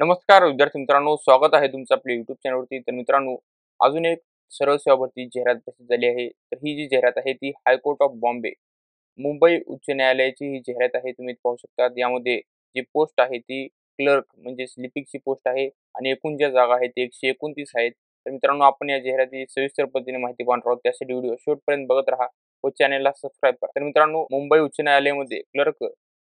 नमस्कार विद्यार्थी मित्रांनो, स्वागत आहे तुमचं आपल्या YouTube चॅनलवरती. तर मित्रांनो, अजून एक सरळ सेवा भरती जाहिरात प्रसिद्ध झाली आहे. तर ही जी जाहिरात आहे ती हायकोर्ट ऑफ बॉम्बे, मुंबई उच्च न्यायालयाची ही जाहिरात आहे. तुम्ही पाहू शकता यामध्ये जी पोस्ट आहे ती क्लर्क म्हणजे लिपिकची पोस्ट आहे आणि एकूण ज्या जागा आहेत ते 129 आहेत. तर मित्रांनो, आपण या जाहिरातीची सविस्तर पद्धतीने माहिती पाहणार आहोत. त्यासाठी व्हिडिओ शेवटपर्यंत बघत राहा व चॅनलला सबस्क्राईब करा. तर मित्रांनो, मुंबई उच्च न्यायालयामध्ये क्लर्क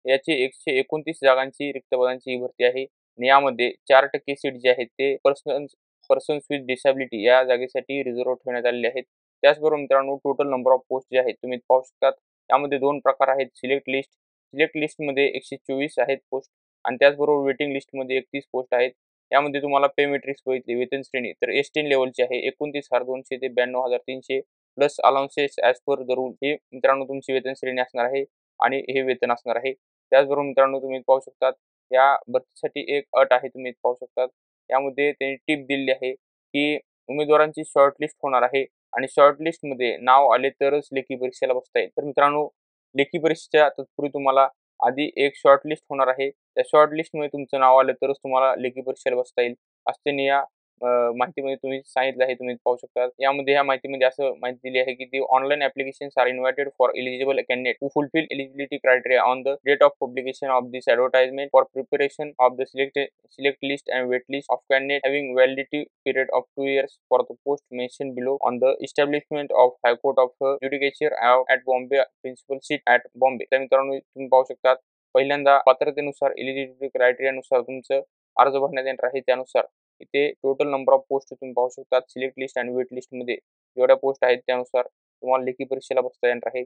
याची 129 जागांची रिक्त पदांची ही भरती आहे. आणि यामध्ये 4% सीट जे आहेत ते पर्सन्स विथ डिसॅबिलिटी या जागेसाठी रिझर्व्ह ठेवण्यात आलेले आहेत. त्याचबरोबर मित्रांनो, टोटल नंबर ऑफ पोस्ट जे आहेत तुम्ही पाहू शकता. यामध्ये 2 प्रकार आहेत. सिलेक्ट लिस्टमध्ये 124 आहेत पोस्ट आणि त्याचबरोबर वेटिंग लिस्टमध्ये 31 पोस्ट आहेत. यामध्ये तुम्हाला पे मॅट्रिक्स बघितली वेतन श्रेणी तर एस-10 लेव्हलची आहे. 29,200 ते 92,300 plus allowances as per the rule. ही मित्रांनो तुमची वेतन श्रेणी असणार आहे आणि हे वेतन असणार आहे. त्याचबरोबर मित्रांनो, तुम्ही पाहू शकता या भरतीसाठी एक अट आहे. तुम्ही पाहू शकता यामध्ये त्यांनी टिप दिलेली आहे की उमेदवारांची शॉर्टलिस्ट होणार आहे आणि शॉर्टलिस्टमध्ये नाव आले तरच लेखी परीक्षेला बसता येईल. तर मित्रांनो, लेखी परीक्षेच्या तत्पूर्वी तुम्हाला आधी एक शॉर्टलिस्ट होणार आहे. त्या शॉर्टलिस्टमध्ये तुमचं नाव आलं तरच तुम्हाला लेखी परीक्षेला बसता येईल असं त्यांनी या माहितीमध्ये तुम्ही सांगितलं आहे. तुम्ही पाहू शकता यामध्ये ह्या माहितीमध्ये असं माहिती दिली आहे की the online applications are invited for eligible candidate who fulfil eligibility criteria on the date of publication of this advertisement for preparation of the select list and wait list of candidate having validity period of 2 years for the post mentioned below on the establishment of High Court of Judicature at Bombay Principal Seat at Bombay. तर मित्रांनो, तुम्ही पाहू शकता पहिल्यांदा पात्रतेनुसार eligibility क्रायटेरियानुसार तुमचं अर्ज भरण्यात येणार आहे. त्यानुसार इथे टोटल नंबर ऑफ पोस्ट तुम्ही पाहू शकता. सिलेक्ट लिस्ट आणि वेट लिस्टमध्ये जेवढ्या पोस्ट आहेत त्यानुसार तुम्हाला लेखी परीक्षेला बसता येणार आहे.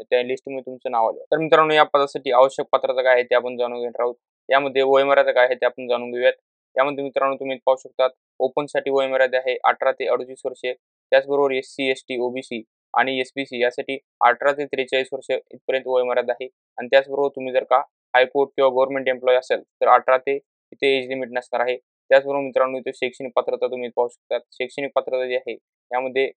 त्या लिस्टमध्ये तुमचं नाव आलं. तर मित्रांनो, या पदासाठी आवश्यक पात्रता काय आहे ते आपण जाणून घेणार आहोत. यामध्ये वयोमर्यादा काय आहे ते आपण जाणून घेऊयात. यामध्ये मित्रांनो तुम्ही पाहू शकता ओपनसाठी वयोमर्यादा आहे 18 ते 38 वर्षे. त्याचबरोबर एस-सी, एस-टी, ओ-बी-सी आणि एस-बी-सी यासाठी 18 ते 43 वर्ष इथपर्यंत वयोमर्यादा आहे. आणि त्याचबरोबर तुम्ही जर का हायकोर्ट किंवा गव्हर्नमेंट एम्प्लॉई असेल तर 18 ते इथे एज लिमिट नसणार आहे. त्याचबरोबर मित्रांनो, इथे शैक्षणिक पात्रता तुम्ही पाहू शकता. शैक्षणिक पात्रता जी आहे यामध्ये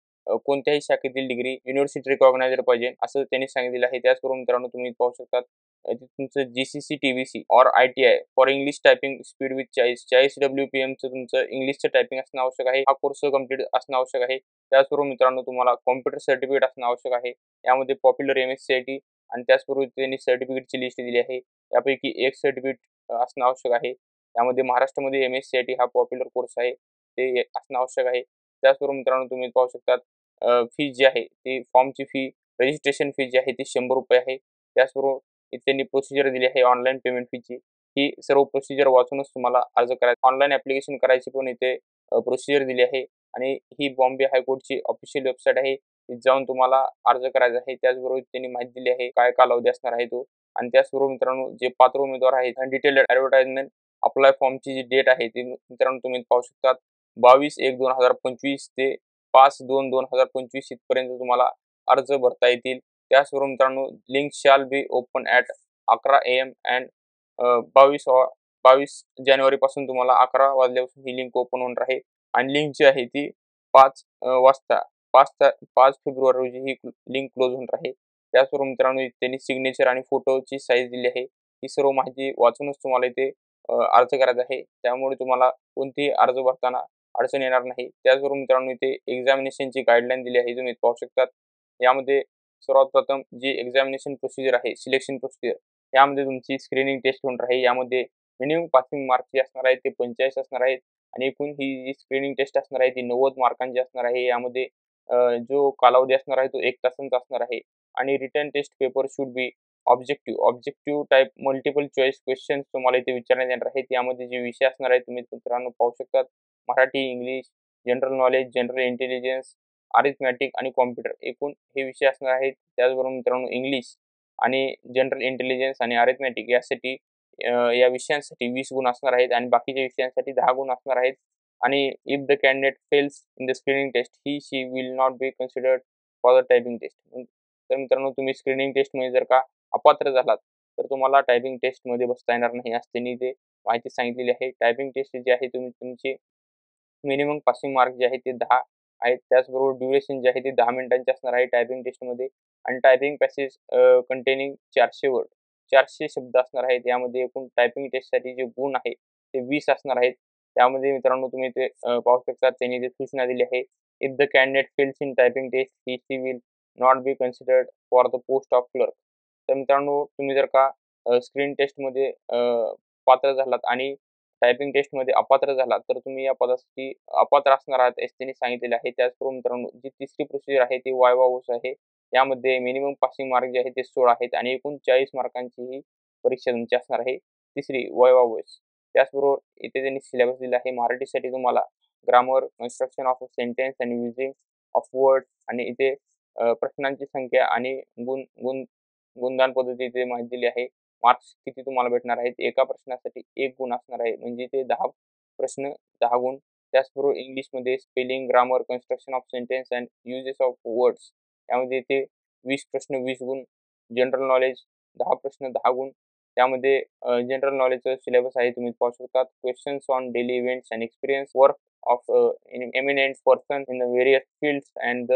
कोणत्याही शाखेतील डिग्री युनिव्हर्सिटी रिकॉग्नाइज्ड पाहिजे असं त्यांनी सांगितलेलं आहे. त्याचबरोबर मित्रांनो, तुम्ही पाहू शकता तुमचं GCC, TVC or ITI for English typing speed with 40 WPMचं तुमचं इंग्लिशचं टायपिंग असणं आवश्यक आहे. हा कोर्स कंप्लीट असणं आवश्यक आहे. त्याचबरोबर मित्रांनो, तुम्हाला कॉम्प्युटर सर्टिफिकेट असणं आवश्यक आहे. यामध्ये पॉप्युलर एम-एस-सी-आय-टी आणि त्याचबरोबर त्यांनी सर्टिफिकेटची लिस्ट दिली आहे. यापैकी एक सर्टिफिकेट असणं आवश्यक आहे. यामध्ये महाराष्ट्रामध्ये एम-एस-सी-आय-टी हा पॉप्युलर कोर्स आहे, ते असणं आवश्यक आहे. त्याचबरोबर मित्रांनो, तुम्ही पाहू शकता फीज जी आहे ती फॉर्मची फी रजिस्ट्रेशन फी जी आहे ती ₹100 आहे. त्याचबरोबर इथे त्यांनी प्रोसिजर दिली आहे ऑनलाईन पेमेंट फीची. ही सर्व प्रोसिजर वाचूनच तुम्हाला अर्ज करायचा. ऑनलाईन ॲप्लिकेशन करायची पण इथे प्रोसिजर दिली आहे आणि ही बॉम्बे हायकोर्टची ऑफिशियल वेबसाईट आहे. तिथे जाऊन तुम्हाला अर्ज करायचा आहे. त्याचबरोबर त्यांनी माहिती दिली आहे काय कालावधी असणार आहे तो. आणि त्याचबरोबर मित्रांनो, जे पात्र उमेदवार आहेत डिटेल्ड ॲडव्हर्टाइजमेंट अप्लाय फॉर्मची जी डेट आहे ती मित्रांनो तुम्ही पाहू शकता 22/1/2025 ते 5/2/2025 इथपर्यंत तुम्हाला अर्ज भरता येतील. त्याचबरोबर मित्रांनो, link shall be open at 11 AM and 22 जानेवारीपासून तुम्हाला 11 वाजल्यापासून ही लिंक ओपन होणार आहे आणि लिंक जी आहे ती 5 वाजता 5 फेब्रुवारी रोजी ही लिंक क्लोज होणार आहे. त्याचबरोबर मित्रांनो, त्यांनी सिग्नेचर आणि फोटोची साईज दिली आहे. ही सर्व माहिती वाचूनच तुम्हाला इथे अर्ज करायचा आहे. त्यामुळे तुम्हाला कोणतीही अर्ज भरताना अडचण येणार नाही. त्याचबरोबर मित्रांनो, इथे एक्झामिनेशनची गाईडलाईन दिली आहे. तुम्ही पाहू शकता यामध्ये सर्वात प्रथम जी एक्झामिनेशन प्रोसिजर आहे, सिलेक्शन प्रोसिजर यामध्ये तुमची स्क्रीनिंग टेस्ट होणार आहे. यामध्ये मिनिमम पासिंग मार्क जे असणार आहेत ते 45 असणार आहेत आणि एकूण ही जी स्क्रीनिंग टेस्ट असणार आहे ती 90 मार्कांची असणार आहे. यामध्ये जो कालावधी असणार आहे तो 1 तासांचा असणार आहे आणि written test paper should be objective type multiple choice questions तुम्हाला इथे विचारण्यात येणार आहेत. यामध्ये जे विषय असणार आहेत तुम्ही मित्रांनो पाहू शकता Marathi, English, general knowledge, general intelligence, arithmetic आणि कॉम्प्युटर एकूण हे विषय असणार आहेत. त्याचबरोबर मित्रांनो, इंग्लिश आणि जनरल इंटेलिजन्स आणि अरिथमॅटिक यासाठी या विषयांसाठी 20 गुण असणार आहेत आणि बाकीच्या विषयांसाठी 10 गुण असणार आहेत. आणि if the candidate fails in the screening test he she will not be considered for the typing test. तर मित्रांनो, तुम्ही स्क्रीनिंग टेस्टमध्ये जर का अपात्र झालात तर तुम्हाला टायपिंग टेस्टमध्ये बसता येणार नाही असं त्यांनी ते माहिती सांगितलेली आहे. टायपिंग टेस्ट जी आहे तुमची मिनिमम पासिंग मार्क जे आहे ते 10 आहेत. त्याचबरोबर ड्युरेशन जे आहे ते 10 मिनिटांचे असणार आहे टायपिंग टेस्टमध्ये आणि टायपिंग पॅसेज कंटेनिंग 400 वर्ड 400 शब्द असणार आहेत. यामध्ये एकूण टायपिंग टेस्टसाठी जे गुण आहे ते 20 असणार आहेत. त्यामध्ये मित्रांनो तुम्ही ते पाहू शकता त्यांनी ते सूचना दिली आहे. If the candidate fails in typing test he will not be considered for the post of clerk. तर मित्रांनो तुम्ही जर का स्क्रीन टेस्टमध्ये पात्र झालात आणि टायपिंग टेस्टमध्ये अपात्र झालात तर तुम्ही या पदासाठी अपात्र असणार आहात असं त्यांनी सांगितलेलं आहे. त्याचबरोबर मित्रांनो जी तिसरी प्रोसिजर आहे ती वायवा वोस आहे. यामध्ये मिनिमम पासिंग मार्क जे आहेत ते 16 आहेत आणि एकूण 40 मार्कांची ही परीक्षा तुमची असणार आहे. तिसरी वायवा वोस. त्याचबरोबर इथे त्यांनी सिलेबस दिला आहे. मराठीसाठी तुम्हाला grammar, construction of a sentence आणि युजिंग ऑफ वर्ड्स आणि इथे प्रश्नांची संख्या आणि गुण गुण गुणदान पद्धती इथे माहिती दिली आहे. मार्क्स किती तुम्हाला भेटणार आहेत. एका प्रश्नासाठी 1 गुण असणार आहे. म्हणजे ते 10 प्रश्न 10 गुण. त्याचबरोबर इंग्लिशमध्ये spelling, grammar, construction of sentence and uses of words यामध्ये ते 20 प्रश्न 20 गुण. जनरल नॉलेज 10 प्रश्न 10 गुण. त्यामध्ये जनरल नॉलेजचं सिलेबस आहे तुम्ही पाहू शकता. Questions on daily events and experience, work of eminent person in the various fields and the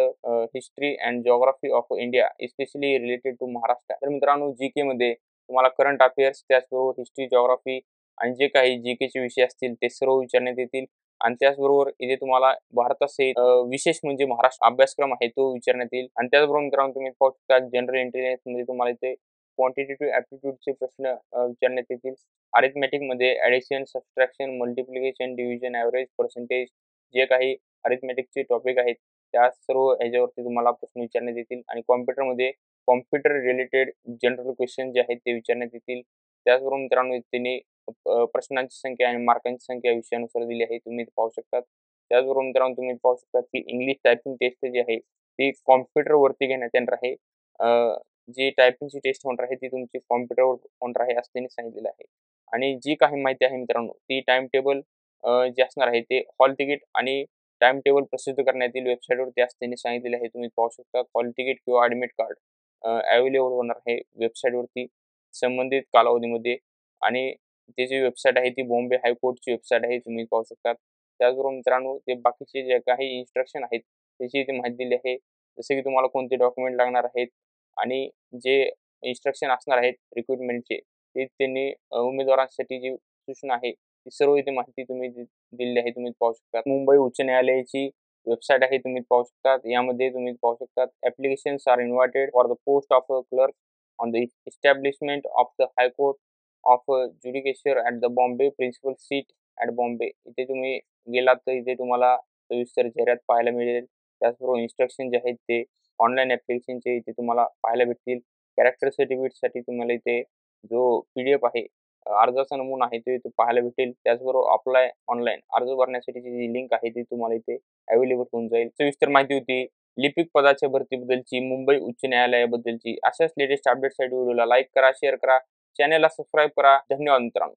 history and geography of India especially related to Maharashtra. तर मित्रांनो जीकेमध्ये तुम्हाला करंट अफेअर्स त्याचबरोबर हिस्ट्री, जिओग्राफी आणि जे काही जीकेचे विषय असतील ते सर्व विचारण्यात येतील. आणि त्याचबरोबर इथे तुम्हाला भारतासहित विशेष म्हणजे महाराष्ट्र अभ्यासक्रम आहे तो विचारण्यात येईल. आणि त्याचबरोबर मित्रांनो तुम्ही पाहू शकता जनरल इंटेलिजन्समध्ये तुम्हाला इथे क्वांटिटेटिव्ह ॲप्टिट्यूडचे प्रश्न विचारण्यात येतील. अरिथमॅटिकमध्ये addition, subtraction, multiplication, division, average, percentage जे काही अरिथमॅटिकचे टॉपिक आहेत त्या सर्व ह्याच्यावरती तुम्हाला प्रश्न विचारण्यात येतील. आणि कॉम्प्युटरमध्ये कॉम्प्युटर रिलेटेड जनरल क्वेश्चन जे आहेत ते विचारण्यात येतील. त्याचबरोबर मित्रांनो त्यांनी प्रश्नांची संख्या आणि मार्कांची संख्या विषयानुसार दिली आहे. तुम्ही इथे पाहू शकता. त्याचबरोबर मित्रांनो तुम्ही पाहू शकता की इंग्लिश टायपिंग टेस्ट जी आहे ती कॉम्प्युटरवरती घेण्यात येणार आहे. जी टायपिंगची टेस्ट होणार आहे ती तुमची कॉम्प्युटरवर होणार आहे असं त्यांनी सांगितलेलं आहे. आणि जी काही माहिती आहे मित्रांनो ती टाईम टेबल जे असणार आहे ते हॉल तिकीट आणि टाईम टेबल प्रसिद्ध करण्यात येईल वेबसाईटवरती असं त्यांनी सांगितलेलं आहे. तुम्ही पाहू शकता. हॉल तिकीट किंवा ॲडमिट कार्ड अवेलेबल होणार आहे वेबसाईटवरती संबंधित कालावधीमध्ये. आणि त्याची वेबसाईट आहे ती बॉम्बे हायकोर्टची वेबसाईट आहे. तुम्ही पाहू शकता. त्याचबरोबर मित्रांनो ते बाकीचे जे काही इन्स्ट्रक्शन आहेत त्याची इथे माहिती दिली आहे. जसे की तुम्हाला कोणते डॉक्युमेंट लागणार आहेत आणि जे इन्स्ट्रक्शन असणार आहेत रिक्रुटमेंटचे ते त्यांनी उमेदवारांसाठी जी सूचना आहे ती सर्व इथे माहिती तुम्ही दिलेली आहे. तुम्ही पाहू शकता. मुंबई उच्च न्यायालयाची वेबसाईट आहे तुम्ही पाहू शकता. यामध्ये तुम्ही पाहू शकता applications are invited for the post of a clerk on the establishment of the high court of judicature at the Bombay principal seat at Bombay. इथे तुम्ही गेलात तर इथे तुम्हाला सविस्तर जाहिरात पाहायला मिळेल. त्याचबरोबर इन्स्ट्रक्शन जे आहेत ते ऑनलाईन ॲप्लिकेशनचे इथे तुम्हाला पाहायला भेटतील. कॅरेक्टर सर्टिफिकेटसाठी तुम्हाला इथे जो PDF आहे अर्जाचा नमुना आहे तो इथे पाहायला भेटेल. त्याचबरोबर अप्लाय ऑनलाईन अर्ज भरण्यासाठीची जी लिंक आहे ती तुम्हाला इथे अवेलेबल होऊन जाईल. सविस्तर माहिती होती लिपिक पदाच्या भरतीबद्दलची, मुंबई उच्च न्यायालयाबद्दलची. अशाच लेटेस्ट अपडेटसाठी व्हिडिओला लाईक करा, शेअर करा, चॅनलला सबस्क्राईब करा. धन्यवाद मित्रांनो.